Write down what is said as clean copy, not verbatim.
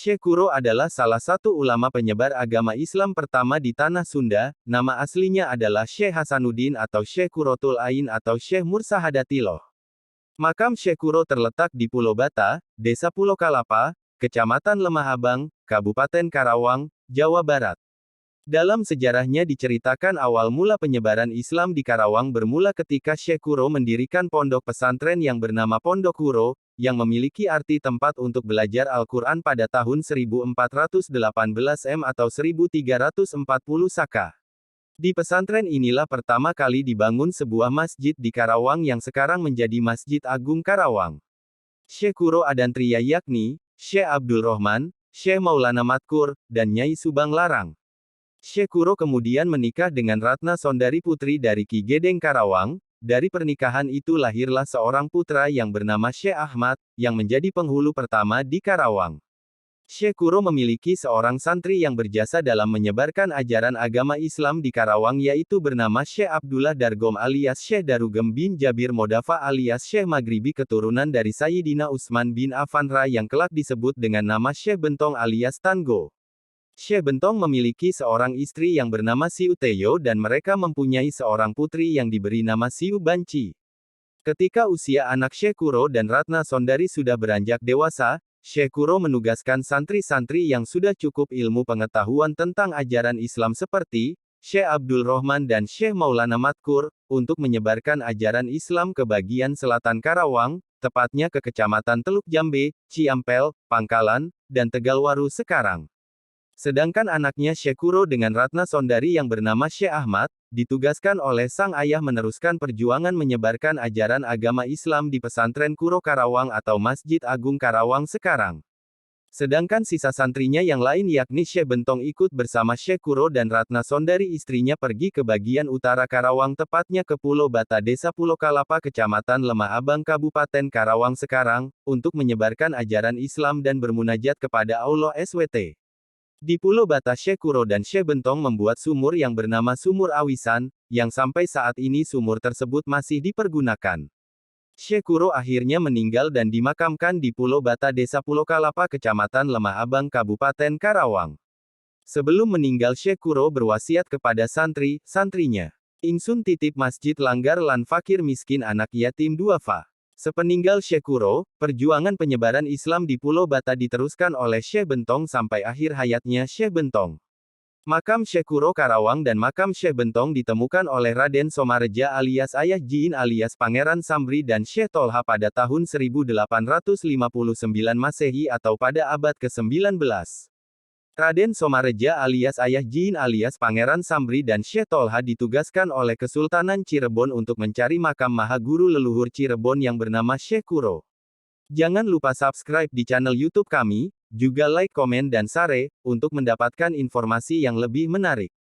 Syekh Kuro adalah salah satu ulama penyebar agama Islam pertama di Tanah Sunda. Nama aslinya adalah Syekh Hasanuddin atau Syekh Kurotul Ain atau Syekh Mursahadatiloh. Makam Syekh Kuro terletak di Pulau Bata, Desa Pulau Kalapa, Kecamatan Lemah Abang, Kabupaten Karawang, Jawa Barat. Dalam sejarahnya diceritakan awal mula penyebaran Islam di Karawang bermula ketika Syekh Kuro mendirikan pondok pesantren yang bernama Pondok Kuro, yang memiliki arti tempat untuk belajar Al-Quran pada tahun 1418 M atau 1340 Saka. Di pesantren inilah pertama kali dibangun sebuah masjid di Karawang yang sekarang menjadi Masjid Agung Karawang. Syekh Kuro Adantria yakni, Syekh Abdul Rahman, Syekh Maulana Matkur, dan Nyai Subang Larang. Syekh Kuro kemudian menikah dengan Ratna Sondari putri dari Ki Gedeng Karawang. Dari pernikahan itu lahirlah seorang putra yang bernama Syekh Ahmad, yang menjadi penghulu pertama di Karawang. Syekh Kuro memiliki seorang santri yang berjasa dalam menyebarkan ajaran agama Islam di Karawang yaitu bernama Syekh Abdullah Dargom alias Syekh Darugem bin Jabir Modafa alias Syekh Maghribi keturunan dari Sayyidina Utsman bin Affan yang kelak disebut dengan nama Syekh Bentong alias Tango. Syekh Bentong memiliki seorang istri yang bernama Siu Teyo dan mereka mempunyai seorang putri yang diberi nama Siu Banci. Ketika usia anak Syekh Kuro dan Ratna Sondari sudah beranjak dewasa, Syekh Kuro menugaskan santri-santri yang sudah cukup ilmu pengetahuan tentang ajaran Islam seperti Syekh Abdul Rahman dan Syekh Maulana Matkur, untuk menyebarkan ajaran Islam ke bagian selatan Karawang, tepatnya ke Kecamatan Teluk Jambe, Ciampel, Pangkalan, dan Tegalwaru sekarang. Sedangkan anaknya Syekh Kuro dengan Ratna Sondari yang bernama Syekh Ahmad, ditugaskan oleh sang ayah meneruskan perjuangan menyebarkan ajaran agama Islam di pesantren Kuro Karawang atau Masjid Agung Karawang sekarang. Sedangkan sisa santrinya yang lain yakni Syekh Bentong ikut bersama Syekh Kuro dan Ratna Sondari istrinya pergi ke bagian utara Karawang tepatnya ke Pulau Bata Desa Pulau Kalapa Kecamatan Lemah Abang Kabupaten Karawang sekarang, untuk menyebarkan ajaran Islam dan bermunajat kepada Allah SWT. Di Pulau Bata Syekh Kuro dan Syekh Bentong membuat sumur yang bernama Sumur Awisan, yang sampai saat ini sumur tersebut masih dipergunakan. Syekh Kuro akhirnya meninggal dan dimakamkan di Pulau Bata Desa Pulau Kalapa Kecamatan Lemah Abang Kabupaten Karawang. Sebelum meninggal Syekh Kuro berwasiat kepada santrinya. Ingsun titip masjid langgar lan fakir miskin anak yatim duafa. Sepeninggal Syekh Kuro, perjuangan penyebaran Islam di Pulau Bata diteruskan oleh Syekh Bentong sampai akhir hayatnya Syekh Bentong. Makam Syekh Kuro Karawang dan makam Syekh Bentong ditemukan oleh Raden Somareja alias Ayah Jiin alias Pangeran Sambri dan Syekh Tolha pada tahun 1859 Masehi atau pada abad ke-19. Raden Somareja alias Ayah Jiin alias Pangeran Sambri dan Syekh Tolha ditugaskan oleh Kesultanan Cirebon untuk mencari makam Maha Guru leluhur Cirebon yang bernama Syekh Kuro. Jangan lupa subscribe di channel YouTube kami, juga like, komen dan share, untuk mendapatkan informasi yang lebih menarik.